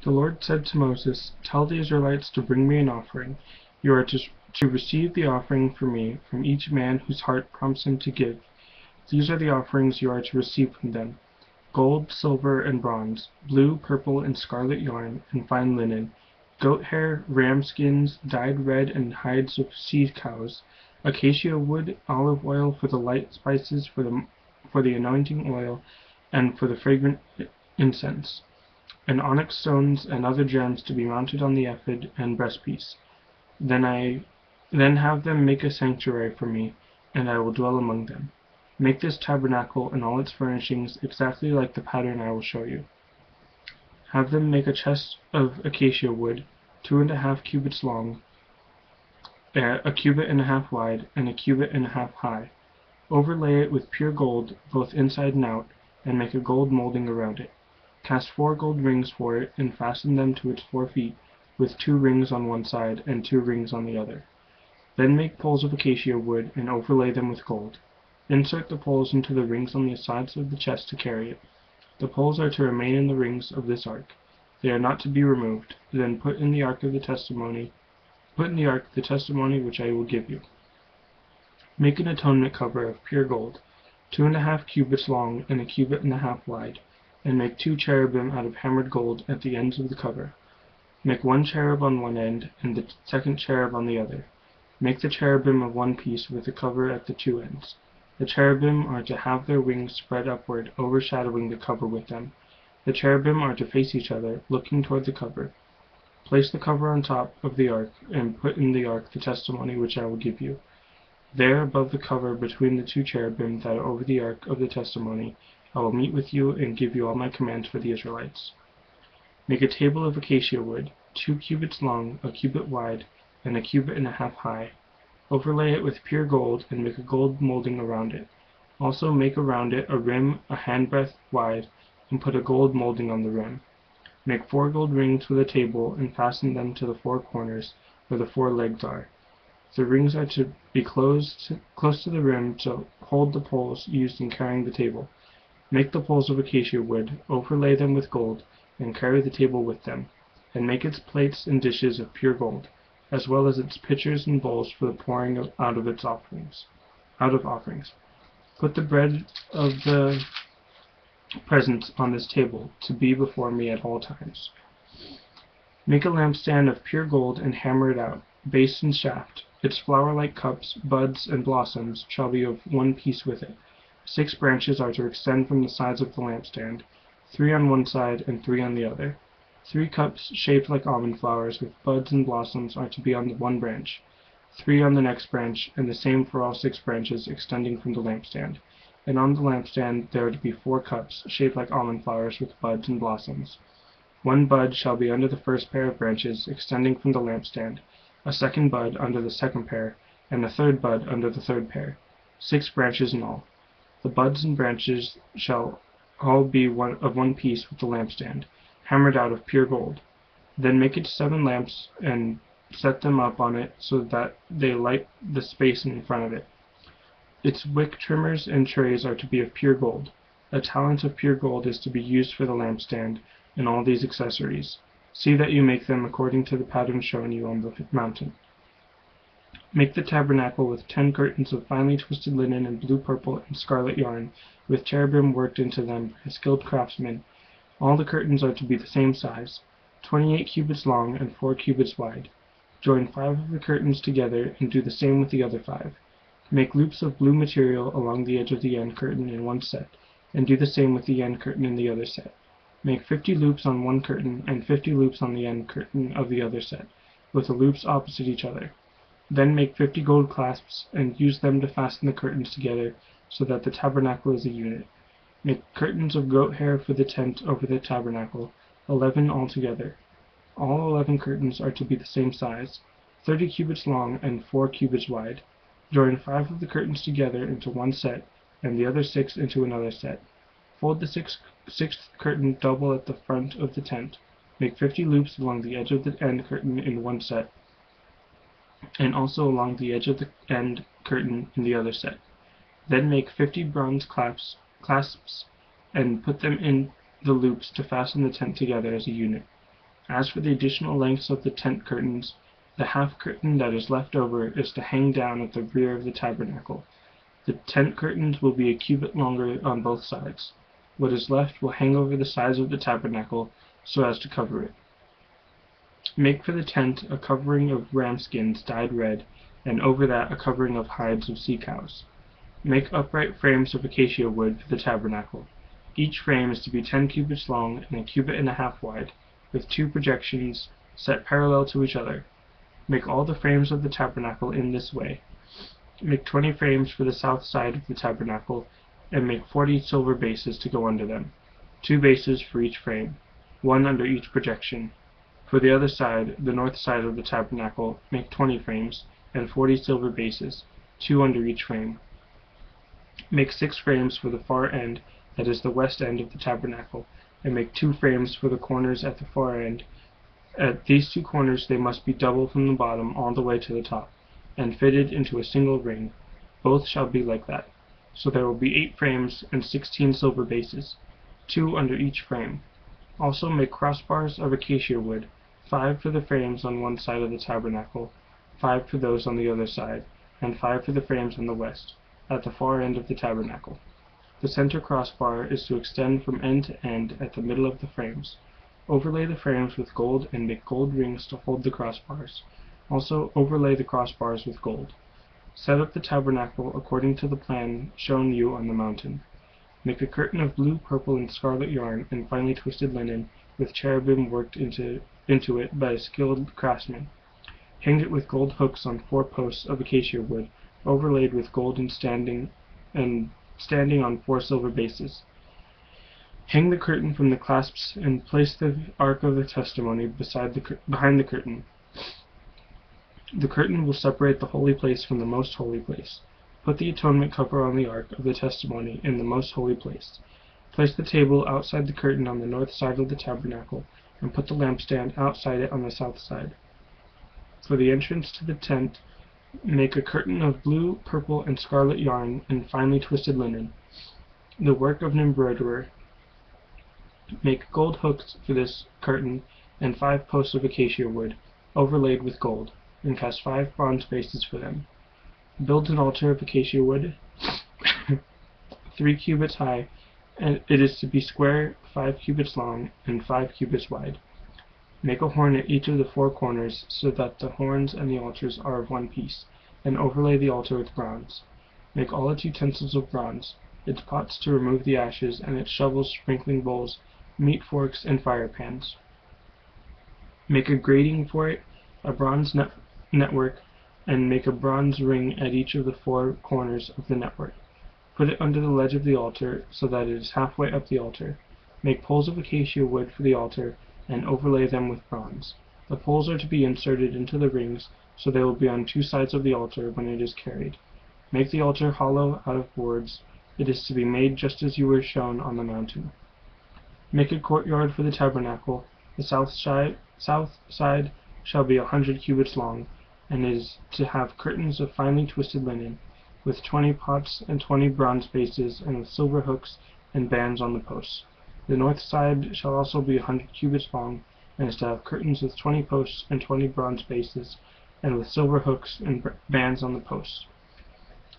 The Lord said to Moses, "Tell the Israelites to bring me an offering. You are to receive the offering for me from each man whose heart prompts him to give. These are the offerings you are to receive from them: gold, silver, and bronze, blue, purple, and scarlet yarn, and fine linen, goat hair, ram skins, dyed red, and hides of sea-cows, acacia wood, olive oil for the light spices, for the anointing oil, and for the fragrant incense, and onyx stones and other gems to be mounted on the ephod and breastpiece. Then have them make a sanctuary for me, and I will dwell among them. Make this tabernacle and all its furnishings exactly like the pattern I will show you. Have them make a chest of acacia wood, 2½ cubits long, a cubit and a half wide, and a cubit and a half high. Overlay it with pure gold, both inside and out, and make a gold molding around it. Cast 4 gold rings for it, and fasten them to its 4 feet, with 2 rings on one side and 2 rings on the other. Then make poles of acacia wood, and overlay them with gold. Insert the poles into the rings on the sides of the chest to carry it. The poles are to remain in the rings of this ark. They are not to be removed. Then put in the ark of the testimony which I will give you. Make an atonement cover of pure gold, 2½ cubits long and a cubit and a half wide, and make 2 cherubim out of hammered gold at the ends of the cover. Make 1 cherub on one end, and the second cherub on the other. Make the cherubim of one piece with the cover at the 2 ends. The cherubim are to have their wings spread upward, overshadowing the cover with them. The cherubim are to face each other, looking toward the cover. Place the cover on top of the ark, and put in the ark the testimony which I will give you. There, above the cover, between the 2 cherubim that are over the ark of the testimony, I will meet with you and give you all my commands for the Israelites. Make a table of acacia wood, 2 cubits long, a cubit wide, and a cubit and a half high. Overlay it with pure gold, and make a gold molding around it. Also make around it a rim a handbreadth wide, and put a gold molding on the rim. Make 4 gold rings for the table, and fasten them to the 4 corners, where the 4 legs are. The rings are to be close to the rim to hold the poles used in carrying the table. Make the poles of acacia wood, overlay them with gold, and carry the table with them, and make its plates and dishes of pure gold, as well as its pitchers and bowls for the pouring out of offerings. Put the bread of the presence on this table, to be before me at all times. Make a lampstand of pure gold, and hammer it out, base and shaft. Its flower-like cups, buds, and blossoms shall be of one piece with it. 6 branches are to extend from the sides of the lampstand, 3 on one side and 3 on the other. 3 cups shaped like almond flowers with buds and blossoms are to be on the one branch, 3 on the next branch, and the same for all 6 branches extending from the lampstand. And on the lampstand there are to be 4 cups shaped like almond flowers with buds and blossoms. 1 bud shall be under the first pair of branches extending from the lampstand, a 2nd bud under the 2nd pair, and a 3rd bud under the 3rd pair. 6 branches in all. The buds and branches shall all be of one piece with the lampstand, hammered out of pure gold. Then make it 7 lamps, and set them up on it so that they light the space in front of it. Its wick trimmers and trays are to be of pure gold. A talent of pure gold is to be used for the lampstand, and all these accessories. See that you make them according to the pattern shown you on the mountain. Make the tabernacle with 10 curtains of finely twisted linen and blue, purple, and scarlet yarn, with cherubim worked into them by skilled craftsmen. All the curtains are to be the same size, 28 cubits long and 4 cubits wide. Join 5 of the curtains together, and do the same with the other 5. Make loops of blue material along the edge of the end curtain in one set, and do the same with the end curtain in the other set. Make 50 loops on one curtain, and 50 loops on the end curtain of the other set, with the loops opposite each other. Then make 50 gold clasps, and use them to fasten the curtains together, so that the tabernacle is a unit. Make curtains of goat hair for the tent over the tabernacle, 11 altogether. All 11 curtains are to be the same size, 30 cubits long and 4 cubits wide. Join 5 of the curtains together into one set, and the other 6 into another set. Fold the sixth curtain double at the front of the tent. Make 50 loops along the edge of the end curtain in one set, and also along the edge of the end curtain in the other set. Then make 50 bronze clasps, and put them in the loops to fasten the tent together as a unit. As for the additional lengths of the tent curtains, the half curtain that is left over is to hang down at the rear of the tabernacle. The tent curtains will be a cubit longer on both sides. What is left will hang over the sides of the tabernacle so as to cover it. Make for the tent a covering of ram skins dyed red, and over that a covering of hides of sea cows. Make upright frames of acacia wood for the tabernacle. Each frame is to be 10 cubits long and a cubit and a half wide, with 2 projections set parallel to each other. Make all the frames of the tabernacle in this way. Make 20 frames for the south side of the tabernacle, and make 40 silver bases to go under them, 2 bases for each frame, 1 under each projection. For the other side, the north side of the tabernacle, make 20 frames, and 40 silver bases, 2 under each frame. Make 6 frames for the far end, that is the west end of the tabernacle, and make 2 frames for the corners at the far end. At these 2 corners they must be double from the bottom all the way to the top, and fitted into a single ring. Both shall be like that. So there will be 8 frames and 16 silver bases, 2 under each frame. Also make crossbars of acacia wood, 5 for the frames on one side of the tabernacle, 5 for those on the other side, and 5 for the frames on the west, at the far end of the tabernacle. The center crossbar is to extend from end to end at the middle of the frames. Overlay the frames with gold and make gold rings to hold the crossbars. Also overlay the crossbars with gold. Set up the tabernacle according to the plan shown you on the mountain. Make a curtain of blue, purple, and scarlet yarn and finely twisted linen, with cherubim worked into it by a skilled craftsman. Hang it with gold hooks on 4 posts of acacia wood, overlaid with gold and standing on 4 silver bases. Hang the curtain from the clasps and place the ark of the testimony behind the curtain. The curtain will separate the holy place from the most holy place. Put the atonement cover on the ark of the testimony in the most holy place. Place the table outside the curtain on the north side of the tabernacle, and put the lampstand outside it on the south side. For the entrance to the tent, make a curtain of blue, purple, and scarlet yarn and finely twisted linen, the work of an embroiderer. Make gold hooks for this curtain and 5 posts of acacia wood, overlaid with gold, and cast 5 bronze bases for them. Build an altar of acacia wood, 3 cubits high, and it is to be square, 5 cubits long, and 5 cubits wide. Make a horn at each of the 4 corners, so that the horns and the altars are of one piece, and overlay the altar with bronze. Make all its utensils of bronze, its pots to remove the ashes, and its shovels, sprinkling bowls, meat forks, and fire pans. Make a grating for it, a bronze network, and make a bronze ring at each of the 4 corners of the network. Put it under the ledge of the altar, so that it is halfway up the altar. Make poles of acacia wood for the altar, and overlay them with bronze. The poles are to be inserted into the rings, so they will be on 2 sides of the altar when it is carried. Make the altar hollow out of boards. It is to be made just as you were shown on the mountain. Make a courtyard for the tabernacle. The south side shall be 100 cubits long, and is to have curtains of finely twisted linen, with 20 pots and 20 bronze bases, and with silver hooks and bands on the posts. The north side shall also be 100 cubits long, and is to have curtains with 20 posts and 20 bronze bases, and with silver hooks and bands on the posts.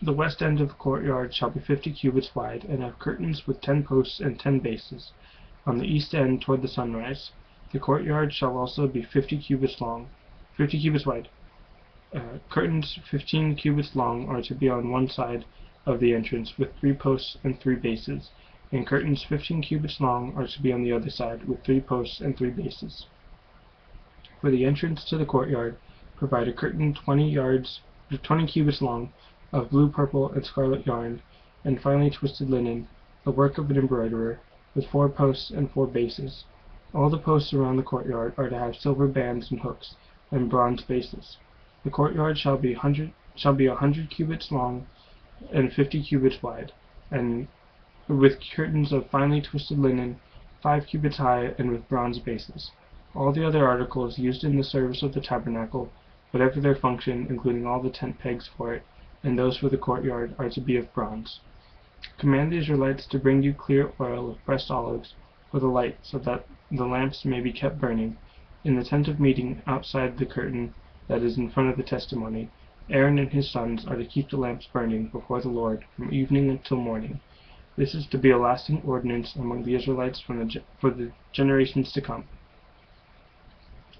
The west end of the courtyard shall be 50 cubits wide, and have curtains with 10 posts and 10 bases, on the east end toward the sunrise. The courtyard shall also be 50 cubits wide. Curtains 15 cubits long are to be on one side of the entrance, with 3 posts and 3 bases, and curtains 15 cubits long are to be on the other side, with 3 posts and 3 bases. For the entrance to the courtyard, provide a curtain 20 cubits long, of blue, purple, and scarlet yarn, and finely twisted linen, the work of an embroiderer, with 4 posts and 4 bases. All the posts around the courtyard are to have silver bands and hooks, and bronze bases. The courtyard shall be 100 cubits long, and 50 cubits wide, and with curtains of finely twisted linen, 5 cubits high, and with bronze bases. All the other articles used in the service of the tabernacle, whatever their function, including all the tent pegs for it, and those for the courtyard, are to be of bronze. Command the Israelites to bring you clear oil of pressed olives for the light, so that the lamps may be kept burning, In the tent of meeting, outside the curtain that is in front of the testimony, Aaron and his sons are to keep the lamps burning before the Lord from evening until morning. This is to be a lasting ordinance among the Israelites for the generations to come.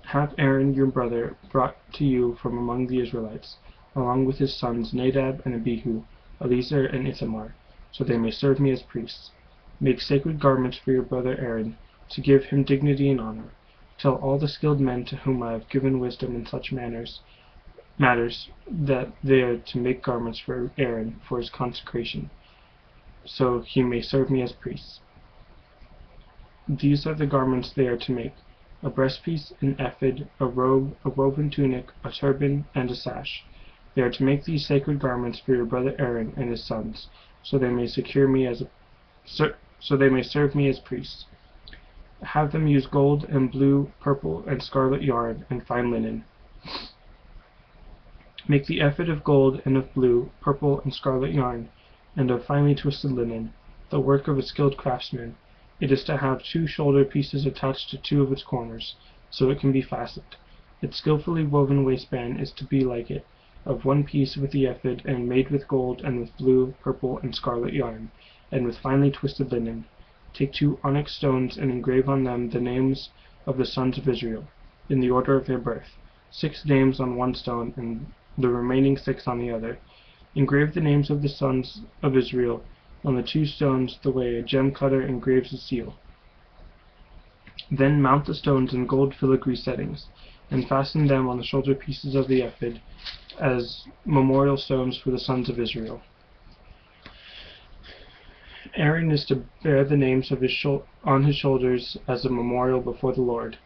Have Aaron your brother brought to you from among the Israelites, along with his sons Nadab and Abihu, Eleazar and Ithamar, so they may serve me as priests. Make sacred garments for your brother Aaron, to give him dignity and honor. Tell all the skilled men to whom I have given wisdom in such matters that they are to make garments for Aaron for his consecration, so he may serve me as priests. These are the garments they are to make: a breastpiece, an ephod, a robe, a woven tunic, a turban, and a sash. They are to make these sacred garments for your brother Aaron and his sons, so they may serve me as priests. Have them use gold and blue, purple, and scarlet yarn and fine linen. Make the ephod of gold and of blue, purple, and scarlet yarn, and of finely twisted linen, the work of a skilled craftsman. It is to have 2 shoulder pieces attached to 2 of its corners, so it can be fastened. Its skillfully woven waistband is to be like it, of 1 piece with the ephod, and made with gold and with blue, purple, and scarlet yarn, and with finely twisted linen. Take 2 onyx stones and engrave on them the names of the sons of Israel, in the order of their birth, 6 names on 1 stone, and the remaining 6 on the other. Engrave the names of the sons of Israel on the 2 stones the way a gem cutter engraves a seal. Then mount the stones in gold filigree settings, and fasten them on the shoulder pieces of the ephod as memorial stones for the sons of Israel. Aaron is to bear the names of on his shoulders as a memorial before the Lord.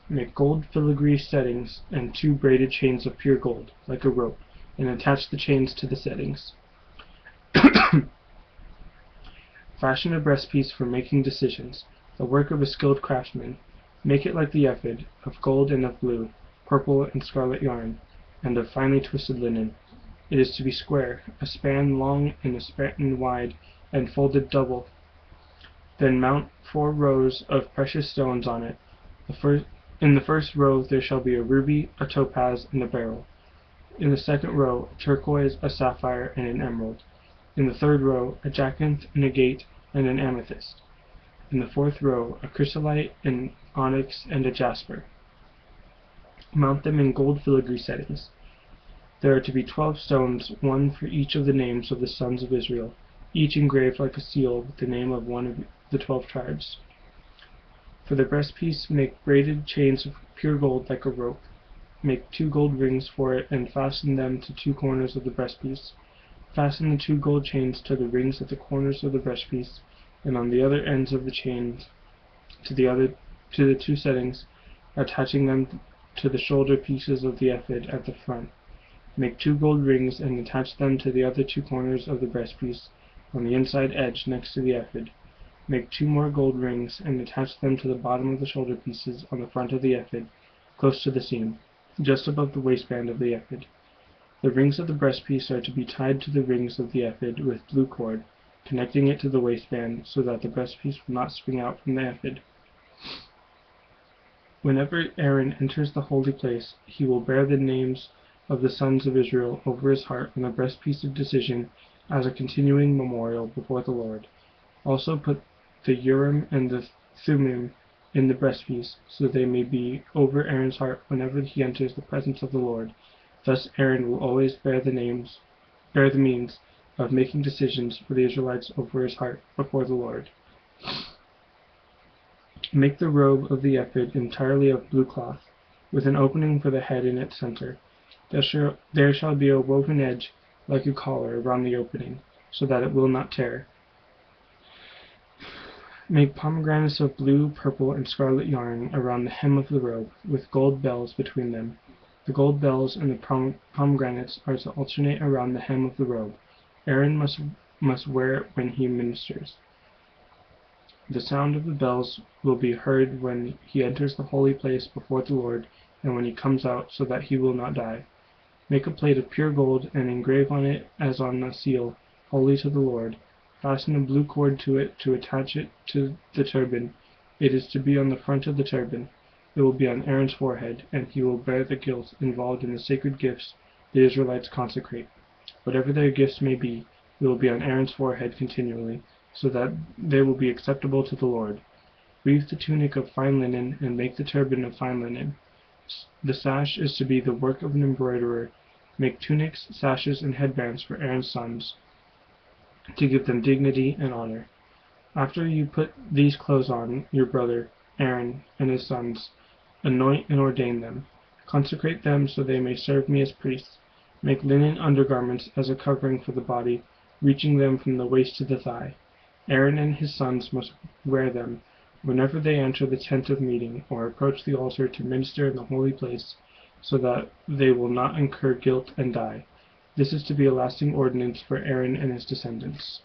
Make gold filigree settings and 2 braided chains of pure gold, like a rope, and attach the chains to the settings. Fashion a breastpiece for making decisions, the work of a skilled craftsman. Make it like the ephod, of gold and of blue, purple and scarlet yarn, and of finely twisted linen. It is to be square, a span long and a span wide, and folded double. Then mount 4 rows of precious stones on it. In the first row there shall be a ruby, a topaz, and a beryl. In the second row, a turquoise, a sapphire, and an emerald. In the third row, a jacinth, and an agate, and an amethyst. In the fourth row, a chrysolite, an onyx, and a jasper. Mount them in gold filigree settings. There are to be 12 stones, 1 for each of the names of the sons of Israel, each engraved like a seal with the name of one of the 12 tribes. For the breastpiece, make braided chains of pure gold like a rope. Make 2 gold rings for it, and fasten them to 2 corners of the breastpiece. Fasten the 2 gold chains to the rings at the corners of the breastpiece, and on the other ends of the chains to the 2 settings, attaching them to the shoulder pieces of the ephod at the front. Make 2 gold rings and attach them to the other 2 corners of the breastpiece on the inside edge next to the ephod. Make 2 more gold rings and attach them to the bottom of the shoulder pieces on the front of the ephod, close to the seam, just above the waistband of the ephod. The rings of the breastpiece are to be tied to the rings of the ephod with blue cord, connecting it to the waistband so that the breastpiece will not spring out from the ephod. Whenever Aaron enters the holy place, he will bear the names of the sons of Israel over his heart on the breastpiece of decision as a continuing memorial before the Lord. Also put the Urim and the Thummim in the breastpiece, so they may be over Aaron's heart whenever he enters the presence of the Lord. Thus Aaron will always bear the means of making decisions for the Israelites over his heart before the Lord. Make the robe of the ephod entirely of blue cloth, with an opening for the head in its center. There shall be a woven edge like a collar around the opening, so that it will not tear. Make pomegranates of blue, purple, and scarlet yarn around the hem of the robe, with gold bells between them. The gold bells and the pomegranates are to alternate around the hem of the robe. Aaron must wear it when he ministers. The sound of the bells will be heard when he enters the holy place before the Lord, and when he comes out, so that he will not die. Make a plate of pure gold, and engrave on it as on a seal, holy to the Lord. Fasten a blue cord to it to attach it to the turban. It is to be on the front of the turban. It will be on Aaron's forehead, and he will bear the guilt involved in the sacred gifts the Israelites consecrate. Whatever their gifts may be, it will be on Aaron's forehead continually, so that they will be acceptable to the Lord. Weave the tunic of fine linen, and make the turban of fine linen. The sash is to be the work of an embroiderer. Make tunics, sashes, and headbands for Aaron's sons, to give them dignity and honor. After you put these clothes on your brother Aaron and his sons, anoint and ordain them. Consecrate them so they may serve me as priests. Make linen undergarments as a covering for the body, reaching them from the waist to the thigh. Aaron and his sons must wear them whenever they enter the tent of meeting or approach the altar to minister in the holy place, so that they will not incur guilt and die. This is to be a lasting ordinance for Aaron and his descendants.